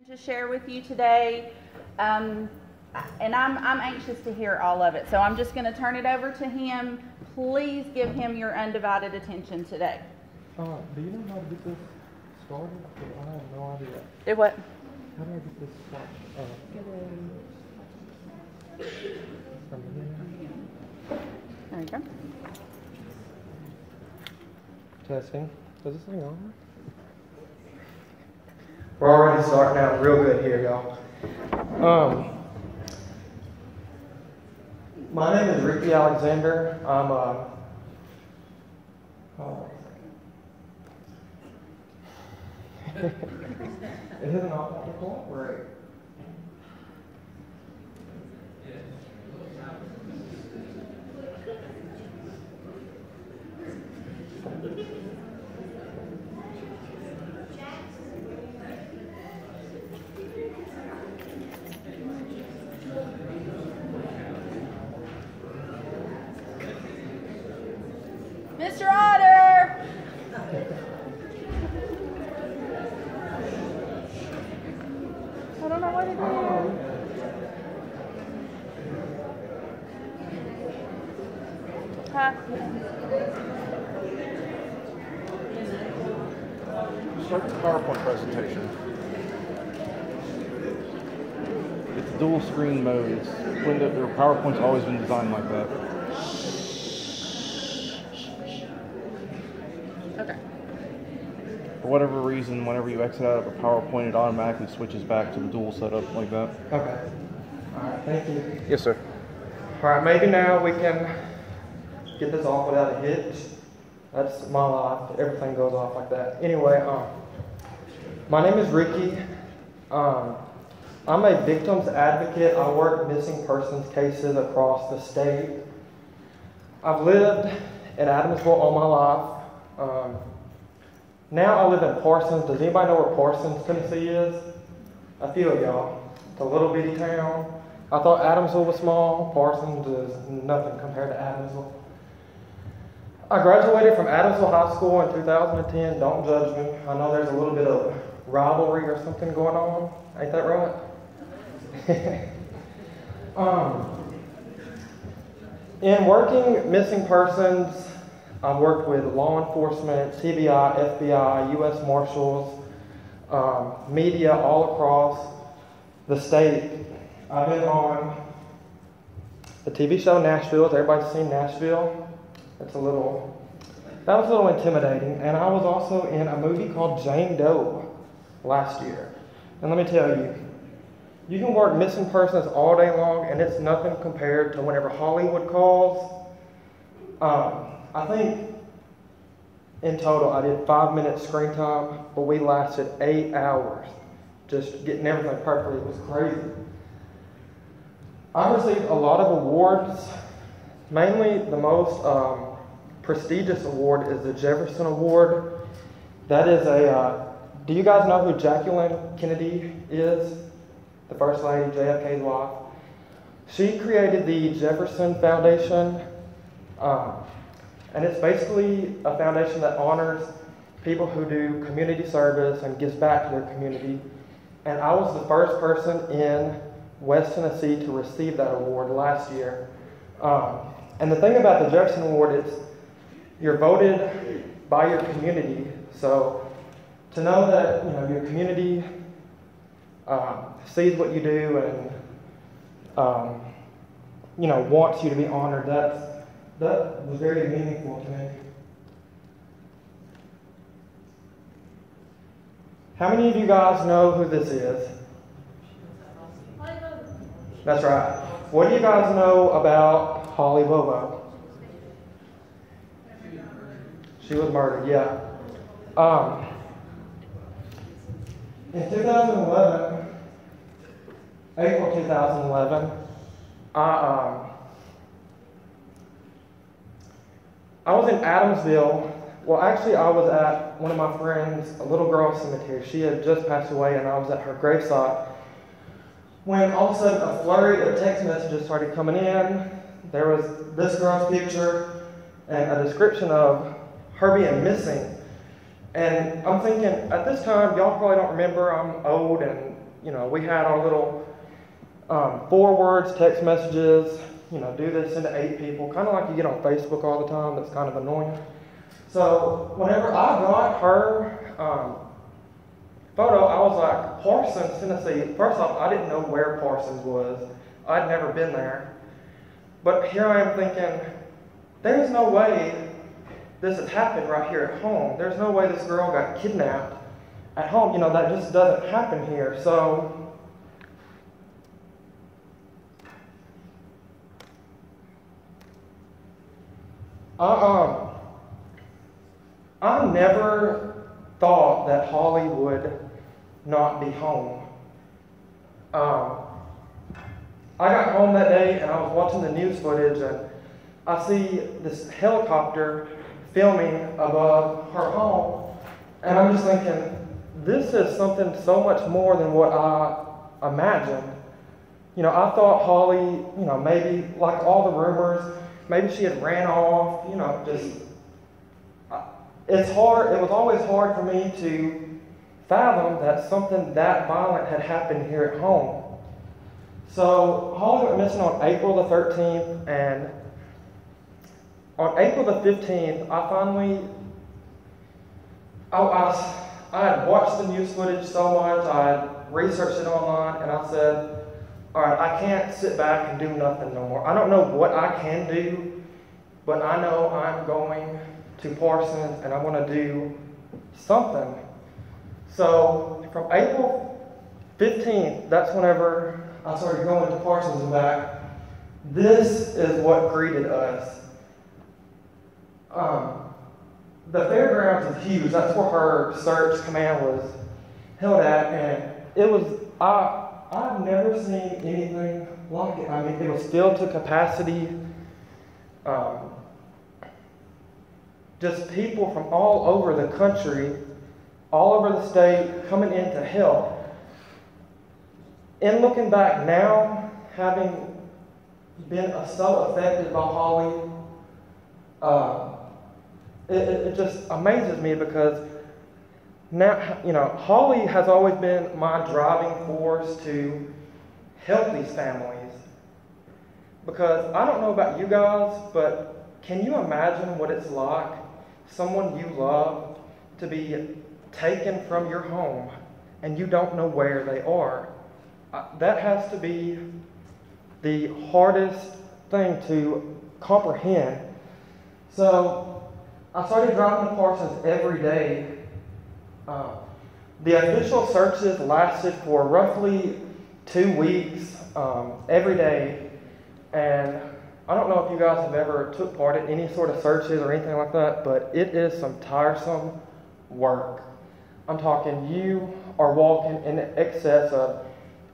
To share with you today, and I'm anxious to hear all of it. So I'm just going to turn it over to him. Please give him your undivided attention today. Do you know how to get this started? I have no idea. Do what? How do I get this started? From here. There you go. Testing. Is this thing on? We're already starting out real good here, y'all. My name is Ricky Alexander. I'm it isn't optical, right? Mr. Otter! I don't know what to do. Huh? Start the PowerPoint presentation. It's dual screen mode. It's Windows or PowerPoint's always been designed like that. Okay. For whatever reason, whenever you exit out of a PowerPoint, it automatically switches back to the dual setup like that. Okay. Alright, thank you. Yes, sir. Alright, maybe now we can get this off without a hitch. That's my life. Everything goes off like that. Anyway, my name is Ricky. I'm a victims advocate. I work missing persons cases across the state. I've lived in Adamsville all my life. Now I live in Parsons. Does anybody know where Parsons, Tennessee is? A few of y'all. It's a little bitty town. I thought Adamsville was small. Parsons is nothing compared to Adamsville. I graduated from Adamsville High School in 2010. Don't judge me. I know there's a little bit of rivalry or something going on. Ain't that right? In working missing persons, I worked with law enforcement, CBI, FBI, U.S. Marshals, media all across the state. I've been on the TV show Nashville. Has everybody seen Nashville? That was a little intimidating. And I was also in a movie called Jane Doe last year. And let me tell you, you can work missing persons all day long, and it's nothing compared to whenever Hollywood calls. I think in total I did 5 minutes screen time, but we lasted 8 hours just getting everything perfect. It was crazy. I received a lot of awards. Mainly the most prestigious award is the Jefferson Award. That is do you guys know who Jacqueline Kennedy is? The First Lady, JFK's wife. She created the Jefferson Foundation. And it's basically a foundation that honors people who do community service and gives back to their community. And I was the first person in West Tennessee to receive that award last year. And the thing about the Jefferson Award is you're voted by your community. So to know that your community sees what you do and wants you to be honored, that was very meaningful to me. How many of you guys know who this is? That's right. What do you guys know about Holly Bobo? She was murdered, yeah. In 2011, April 2011, I was in Adamsville. Well, actually, I was at one of my friends' a little girl's cemetery. She had just passed away, and I was at her gravesite when all of a sudden a flurry of text messages started coming in. There was this girl's picture and a description of her being missing. And I'm thinking, at this time, y'all probably don't remember, I'm old and we had our little forwards, text messages, do this into 8 people, kind of like you get on Facebook all the time. That's kind of annoying. So whenever I got her photo, I was like, Parsons, Tennessee. First off, I didn't know where Parsons was. I'd never been there. But here I am thinking, there's no way this has happened right here at home. There's no way this girl got kidnapped at home. That just doesn't happen here. So I never thought that Holly would not be home. I got home that day and I was watching the news footage and I see this helicopter filming above her home, and I'm just thinking, this is something so much more than what I imagined. I thought Holly, maybe like all the rumors, maybe she had ran off, it's hard, it was always hard for me to fathom that something that violent had happened here at home. So Holly went missing on April the 13th, and on April the 15th, I had watched the news footage so much, I had researched it online, and I said, all right, I can't sit back and do nothing no more. I don't know what I can do, but I know I'm going to Parsons and I want to do something. So from April 15th, that's whenever I started going to Parsons and back. This is what greeted us. The fairgrounds is huge. That's where her search command was held at, and it was, I've never seen anything like it. I mean, it was filled to capacity. Just people from all over the country, all over the state, coming in to help. In looking back now, having been so affected by Holly, it just amazes me because now, Holly has always been my driving force to help these families. Because I don't know about you guys, but can you imagine what it's like, someone you love, to be taken from your home and you don't know where they are? That has to be the hardest thing to comprehend. So I started driving to Parsons every day. The official searches lasted for roughly 2 weeks, every day. And I don't know if you guys have ever took part in any sort of searches or anything like that, but it is some tiresome work. I'm talking, you are walking in excess of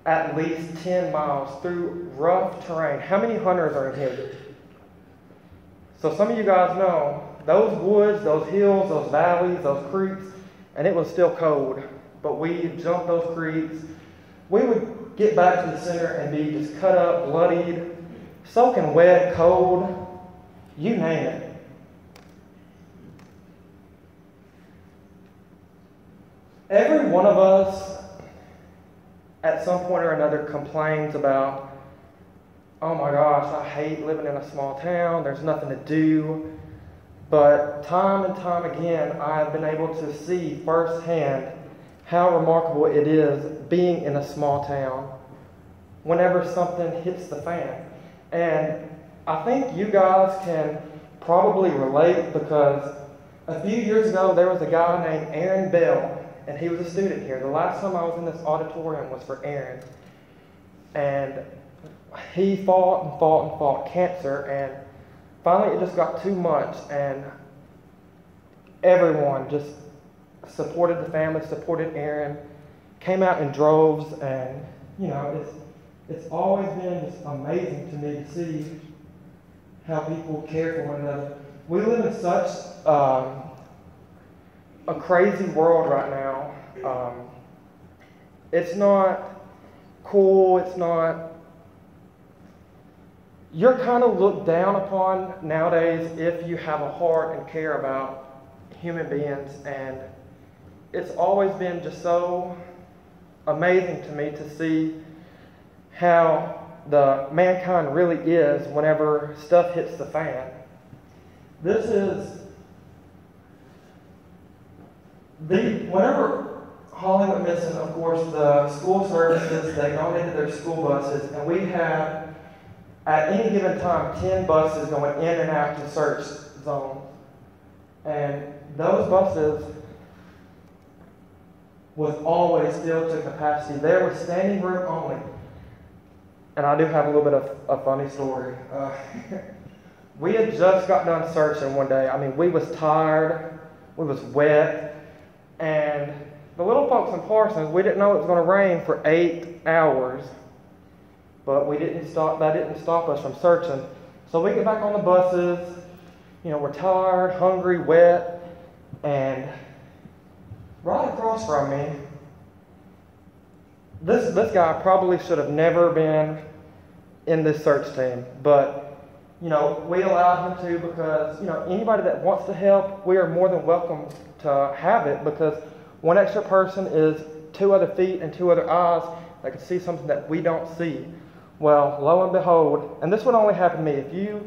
at least 10 miles through rough terrain. How many hunters are in here? So some of you guys know, those woods, those hills, those valleys, those creeks, and it was still cold, but we jumped those creeks. We would get back to the center and be just cut up, bloodied, soaking wet, cold, you name it. Every one of us at some point or another complains about, oh my gosh, I hate living in a small town, there's nothing to do. But time and time again, I've been able to see firsthand how remarkable it is being in a small town whenever something hits the fan. And I think you guys can probably relate, because a few years ago there was a guy named Aaron Bell, and he was a student here. The last time I was in this auditorium was for Aaron. And he fought and fought and fought cancer, and finally it just got too much, and everyone just supported the family, supported Aaron, came out in droves, and it's always been just amazing to me to see how people care for one another. We live in such a crazy world right now. It's not cool, it's not... You're kind of looked down upon nowadays if you have a heart and care about human beings, and it's always been just so amazing to me to see how the mankind really is whenever stuff hits the fan. This is whenever Holly went missing, of course, the school services, they donated their school buses, and we had, at any given time, 10 buses going in and out to search zones. And those buses was always filled to capacity. There was standing room only. And I do have a little bit of a funny story. We had just got done searching one day. I mean, we was tired, we was wet, and the little folks in Parsons, we didn't know it was going to rain for 8 hours, but that didn't stop us from searching. So we get back on the buses, we're tired, hungry, wet, and right across from me, this guy probably should have never been in this search team, but we allowed him to because anybody that wants to help, we are more than welcome to have it, because one extra person is 2 other feet and 2 other eyes that can see something that we don't see. Well, lo and behold, and this would only happen to me. If you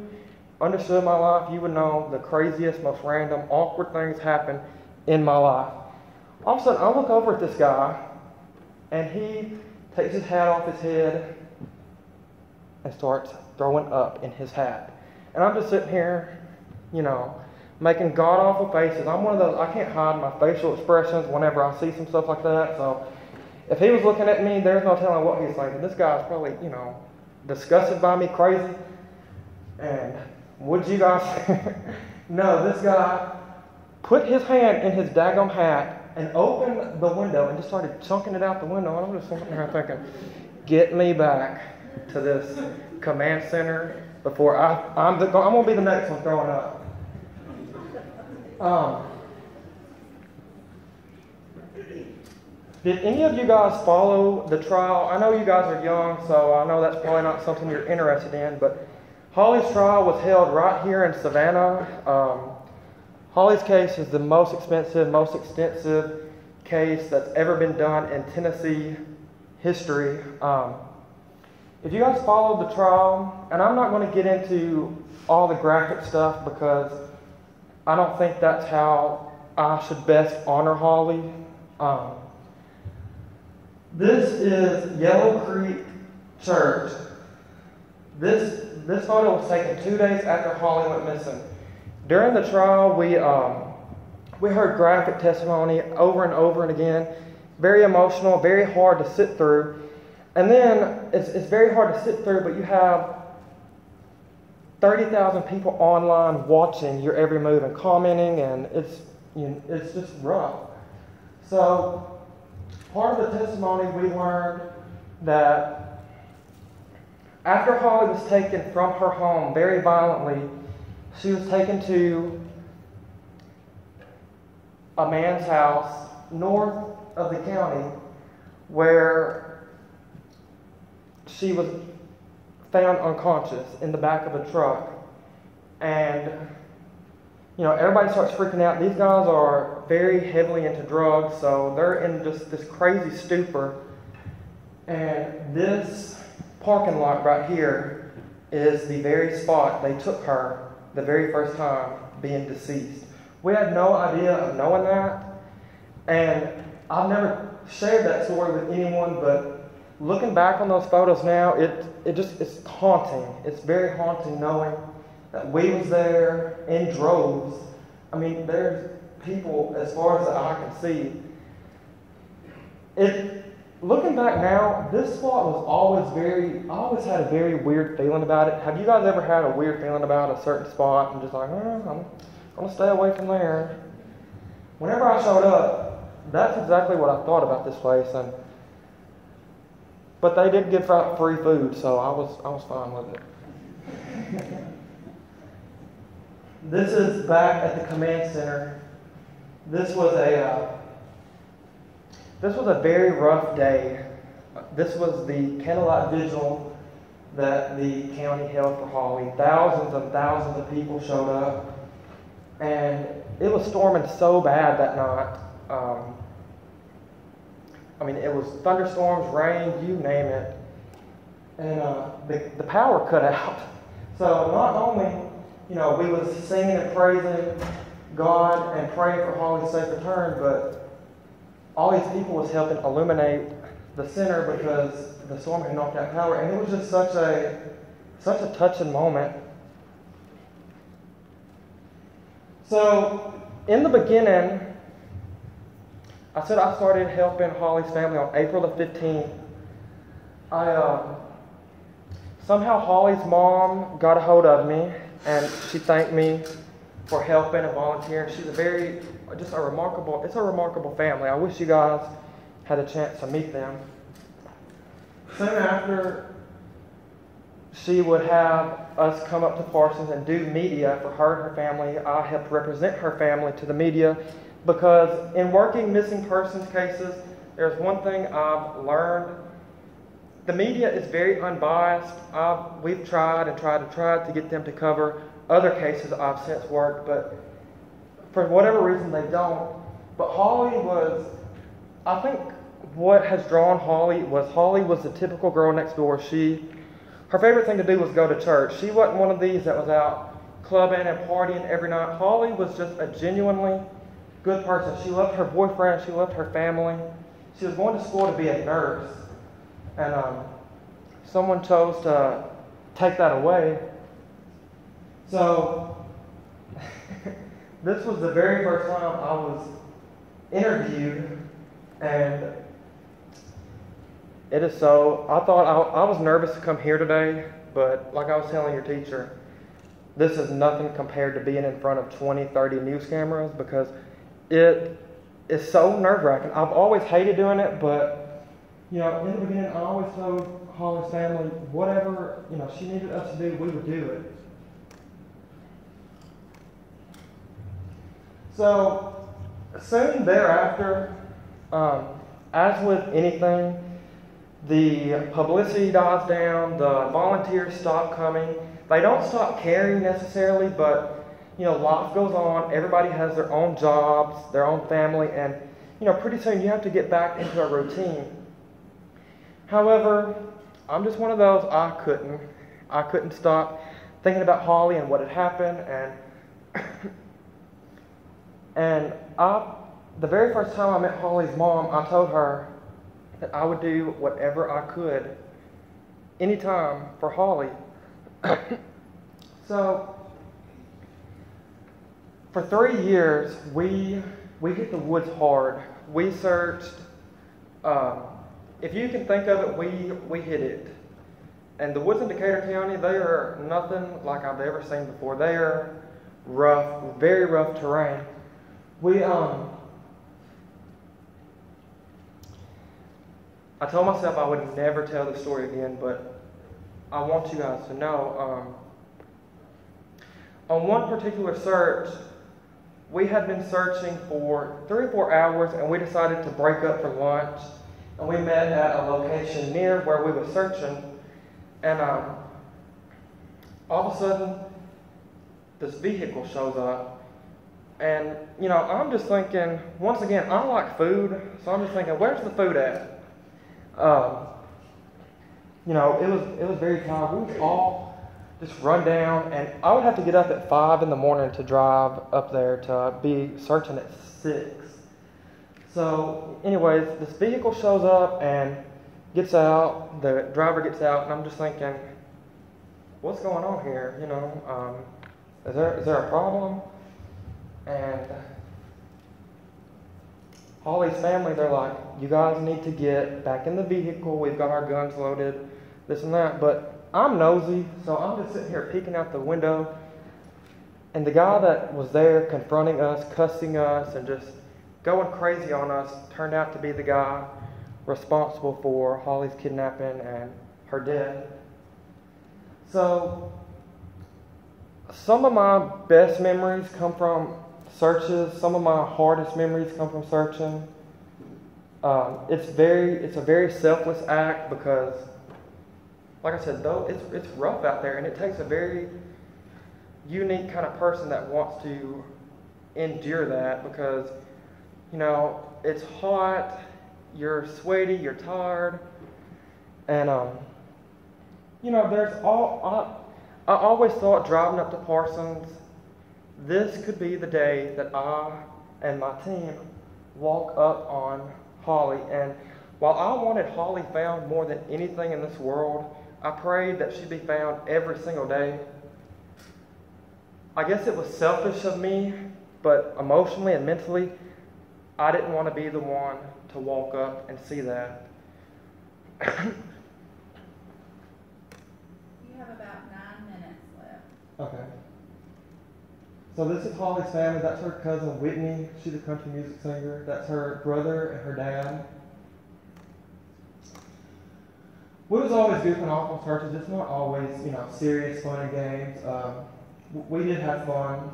understood my life, you would know the craziest, most random, awkward things happen in my life. All of a sudden, I look over at this guy, and he takes his hat off his head and starts throwing up in his hat. And I'm just sitting here, making god-awful faces. I'm one of those, I can't hide my facial expressions whenever I see some stuff like that. So if he was looking at me, there's no telling what he's thinking. This guy's probably, disgusted by me, crazy. And would you guys no, this guy put his hand in his daggum hat and opened the window and just started chunking it out the window. And I'm just sitting there thinking, get me back to this command center before I'm going to be the next one throwing up. Did any of you guys follow the trial? I know you guys are young, so I know that's probably not something you're interested in, but Holly's trial was held right here in Savannah. Holly's case is the most expensive, most extensive case that's ever been done in Tennessee history. If you guys followed the trial, and I'm not going to get into all the graphic stuff because I don't think that's how I should best honor Holly. This is Yellow Creek Church. This photo was taken 2 days after Holly went missing. During the trial, we heard graphic testimony over and over and again. Very emotional, very hard to sit through. And then it's very hard to sit through, but you have 30,000 people online watching your every move and commenting, and it's just rough. So part of the testimony, we learned that after Holly was taken from her home very violently, she was taken to a man's house north of the county where she was found unconscious in the back of a truck. And, everybody starts freaking out. These guys are very heavily into drugs, so they're in just this crazy stupor. And this parking lot right here is the very spot they took her the very first time being deceased. We had no idea of knowing that, and I've never shared that story with anyone, but looking back on those photos now, it's haunting. It's very haunting knowing that we was there in droves. I mean, there's people as far as the eye can see. Looking back now, this spot was I always had a very weird feeling about it. Have you guys ever had a weird feeling about a certain spot and just like, I'm going to stay away from there? Whenever I showed up, that's exactly what I thought about this place. But they did give out free food, so I was fine with it. This is back at the command center. This was a very rough day. This was the candlelight vigil that the county held for Holly. Thousands and thousands of people showed up, and it was storming so bad that night. I mean, it was thunderstorms, rain, you name it. And the power cut out. So not only, we was singing and praising God and praying for Holly's safe return, but all these people was helping illuminate the center because the storm had knocked out power. And it was just such a touching moment. So in the beginning, I said I started helping Holly's family on April the 15th. Somehow Holly's mom got a hold of me, and she thanked me for helping and volunteering. She's it's a remarkable family. I wish you guys had a chance to meet them. Soon after, she would have us come up to Parsons and do media for her and her family. I helped represent her family to the media because in working missing persons cases, there's one thing I've learned. The media is very unbiased. We've tried to get them to cover other cases I've since worked, but for whatever reason they don't. But Holly was, I think what has drawn Holly was the typical girl next door. Her favorite thing to do was go to church. She wasn't one of these that was out clubbing and partying every night. Holly was just a genuinely good person. She loved her boyfriend. She loved her family. She was going to school to be a nurse. And someone chose to take that away. So this was the very first time I was interviewed, and I thought I was nervous to come here today, but like I was telling your teacher, this is nothing compared to being in front of 20, 30 news cameras because it is so nerve-wracking. I've always hated doing it, but in the beginning, I always told Holly's family, whatever, she needed us to do, we would do it. So, soon thereafter, as with anything, the publicity dies down, the volunteers stop coming. They don't stop caring necessarily, but, life goes on. Everybody has their own jobs, their own family, and, pretty soon you have to get back into a routine. However, I'm just one of those, I couldn't stop thinking about Holly and what had happened, and the very first time I met Holly's mom, I told her that I would do whatever I could, anytime, for Holly. So, for 3 years, we hit the woods hard. We searched, if you can think of it, we hit it. And the woods in Decatur County, they are nothing like I've ever seen before. They are rough, very rough terrain. I told myself I would never tell this story again, but I want you guys to know. On one particular search, we had been searching for 3 or 4 hours, and we decided to break up for lunch. And we met at a location near where we were searching, and all of a sudden, this vehicle shows up. And, I'm just thinking, once again, I like food, so I'm just thinking, where's the food at? It was very tired. We was all just run down, and I would have to get up at 5 in the morning to drive up there to be searching at 6. So, anyways, this vehicle shows up and gets out, the driver gets out, and I'm just thinking, what's going on here? Is there a problem? And Holly's family, they're like, you guys need to get back in the vehicle. We've got our guns loaded, this and that. But I'm nosy, so I'm just sitting here peeking out the window. And the guy that was there confronting us, cussing us, and just going crazy on us turned out to be the guy responsible for Holly's kidnapping and her death. So, some of my best memories come from searches. Some of my hardest memories come from searching. It's a very selfless act because, like I said, though it's rough out there, and it takes a very unique kind of person that wants to endure that because, it's hot, you're sweaty, you're tired, and there's I always thought driving up to Parsons, this could be the day that I and my team walk up on Holly. And while I wanted Holly found more than anything in this world, I prayed that she'd be found every single day. I guess it was selfish of me, but emotionally and mentally, I didn't want to be the one to walk up and see that. You have about 9 minutes left. Okay. So this is Holly's family. That's her cousin Whitney. She's a country music singer. That's her brother and her dad. We was always goofing off on churches. It's not always, serious, fun and games. We did have fun.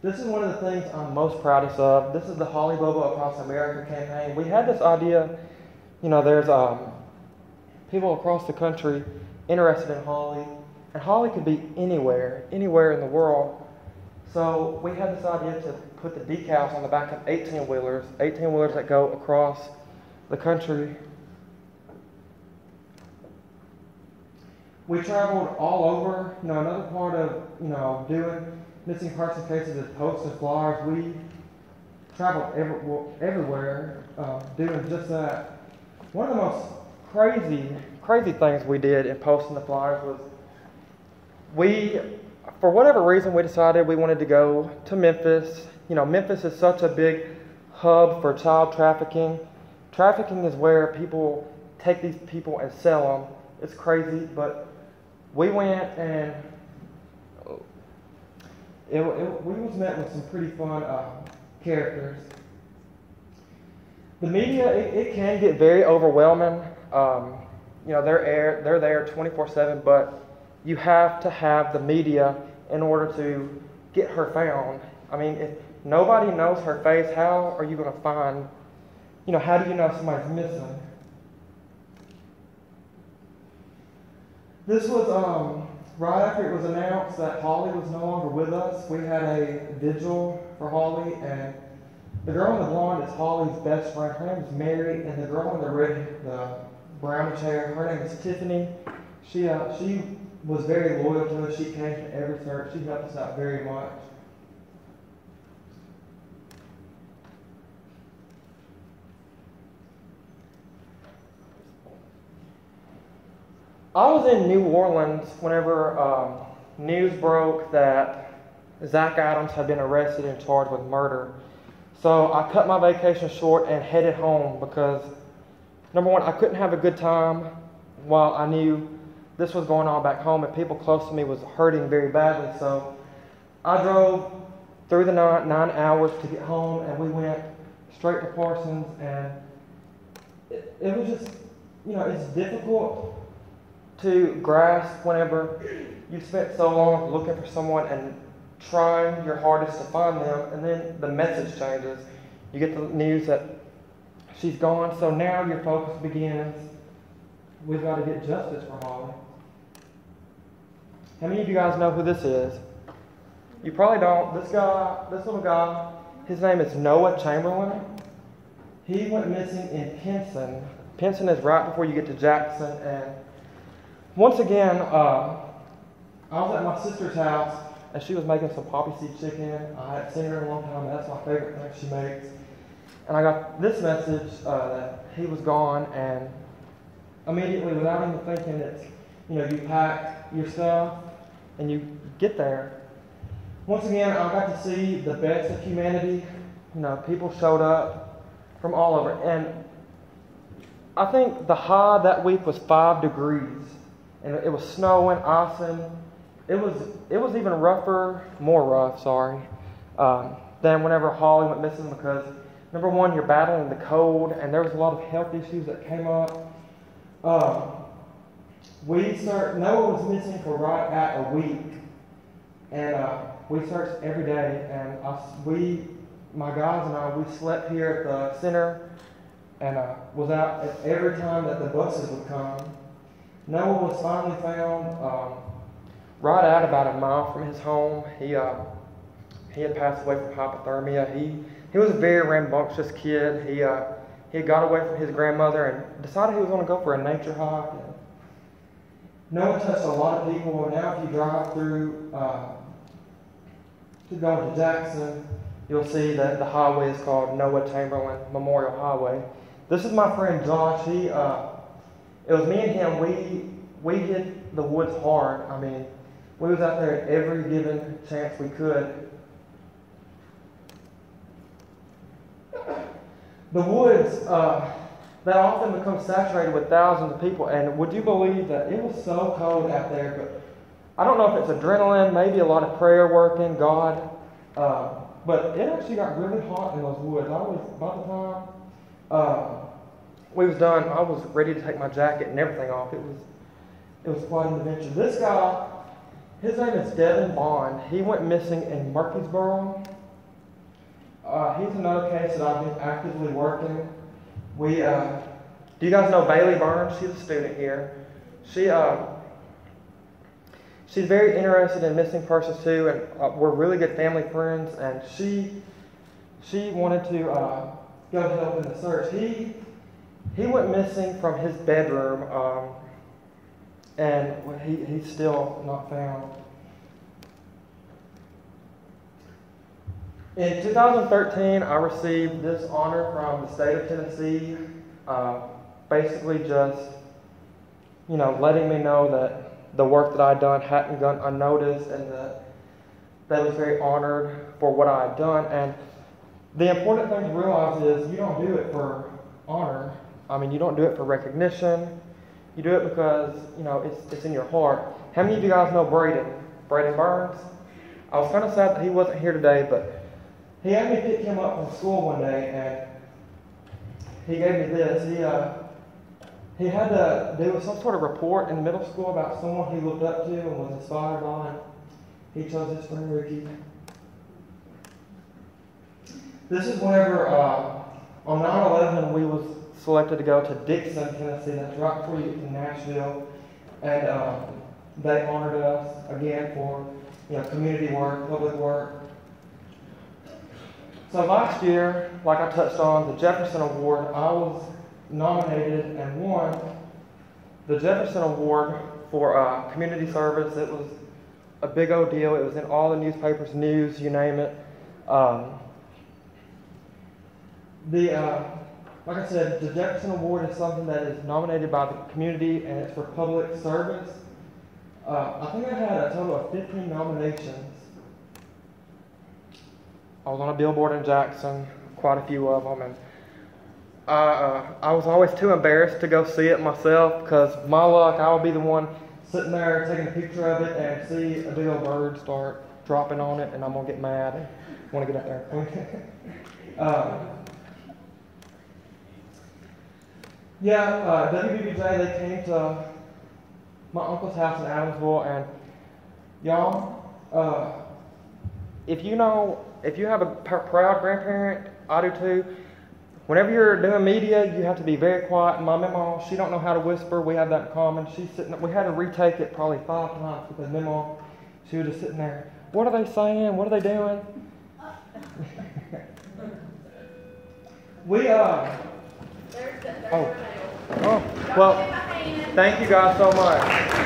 This is one of the things I'm most proudest of. This is the Holly Bobo Across America campaign. We had this idea, there's people across the country interested in Holly, and Holly could be anywhere in the world. So we had this idea to put the decals on the back of 18-wheelers that go across the country. We traveled all over. Another part of, doing missing persons cases is posting flyers. We traveled everywhere doing just that. One of the most crazy things we did in posting the flyers was for whatever reason, we decided we wanted to go to Memphis. Memphis is such a big hub for child trafficking. Trafficking is where people take these people and sell them. It's crazy, but we went and we was met with some pretty fun characters. The media, it can get very overwhelming. They're there 24/7, but you have to have the media in order to get her found. I mean, if nobody knows her face, how are you going to find, how do you know somebody's missing? This was right after it was announced that Holly was no longer with us. We had a vigil for Holly, and the girl in the blonde is Holly's best friend. Her name is Mary, and the girl in the brownish hair, her name is Tiffany. She was very loyal to us. She came to every church. She helped us out very much. I was in New Orleans whenever news broke that Zach Adams had been arrested and charged with murder. So I cut my vacation short and headed home because, number one, I couldn't have a good time while I knew this was going on back home and people close to me was hurting very badly. So I drove through the night 9 hours to get home, and we went straight to Parsons, and it was just, it's difficult to grasp whenever you spent so long looking for someone and trying your hardest to find them, and then the message changes. You get the news that she's gone, so now your focus begins. We've got to get justice for Holly. How many of you guys know who this is? You probably don't. This little guy, his name is Noah Chamberlain. He went missing in Pinson. Pinson is right before you get to Jackson, and once again, I was at my sister's house, and she was making some poppy seed chicken. I hadn't seen her in a long time, and that's my favorite thing she makes. And I got this message that he was gone, and immediately, without even thinking, you pack your stuff, and you get there. Once again, I got to see the best of humanity. People showed up from all over, and I think the high that week was 5 degrees. And it was snowing, icing. It was even more rough, than whenever Holly went missing, because number one, you're battling the cold, and there was a lot of health issues that came up. Noah was missing for right at a week, and we searched every day, and my guys and I, we slept here at the center, and was out at every time that the buses would come. Noah was finally found right out about a mile from his home. He had passed away from hypothermia. He was a very rambunctious kid. He he had got away from his grandmother and decided he was going to go for a nature hike. And Noah touched a lot of people, and now if you drive through to go to Jackson, you'll see that the highway is called Noah Chamberlain Memorial Highway. This is my friend Josh. It was me and him. We hit the woods hard. I mean, we was out there at every given chance we could. The woods, they often become saturated with thousands of people, and would you believe that it was so cold out there? But I don't know if it's adrenaline, maybe a lot of prayer working, God, but it actually got really hot in those woods. By the time we was done, I was ready to take my jacket and everything off. It was quite an adventure. This guy, his name is Devin Bond. He went missing in Murfreesboro. He's another case that I've been actively working. Do you guys know Bailey Burns? She's a student here. She's very interested in missing persons too, and we're really good family friends. And she wanted to go help in the search. He went missing from his bedroom, and he's still not found. In 2013, I received this honor from the state of Tennessee, basically just, letting me know that the work that I'd done hadn't gone unnoticed, and that they was very honored for what I had done. And the important thing to realize is you don't do it for honor. I mean, you don't do it for recognition. You do it because, it's in your heart. How many of you guys know Braden Burns? I was kind of sad that he wasn't here today, but he had me pick him up from school one day, and he gave me this. He had to do some sort of report in middle school about someone he looked up to and was inspired by. He chose his friend Ricky. This is whenever on 9/11 we was selected to go to Dixon, Tennessee. That's right before you get to Nashville, and they honored us again for community work, public work. So last year, like I touched on, the Jefferson Award, I was nominated and won the Jefferson Award for community service. It was a big old deal. It was in all the newspapers, news, you name it. Like I said, the Jefferson Award is something that is nominated by the community, and it's for public service. I think I had a total of 15 nominations. I was on a billboard in Jackson, quite a few of them, and I was always too embarrassed to go see it myself, because my luck, I would be the one sitting there taking a picture of it and see a big old bird start dropping on it, and I'm going to get mad and want to get up there and point it. WBBJ, they came to my uncle's house in Adamsville, and y'all, if you have a proud grandparent, I do too. Whenever you're doing media, you have to be very quiet. And my mama, she don't know how to whisper. We have that in common. She's sitting. We had to retake it probably 5 times because Mama, she was just sitting there. What are they saying? What are they doing? Well, thank you guys so much.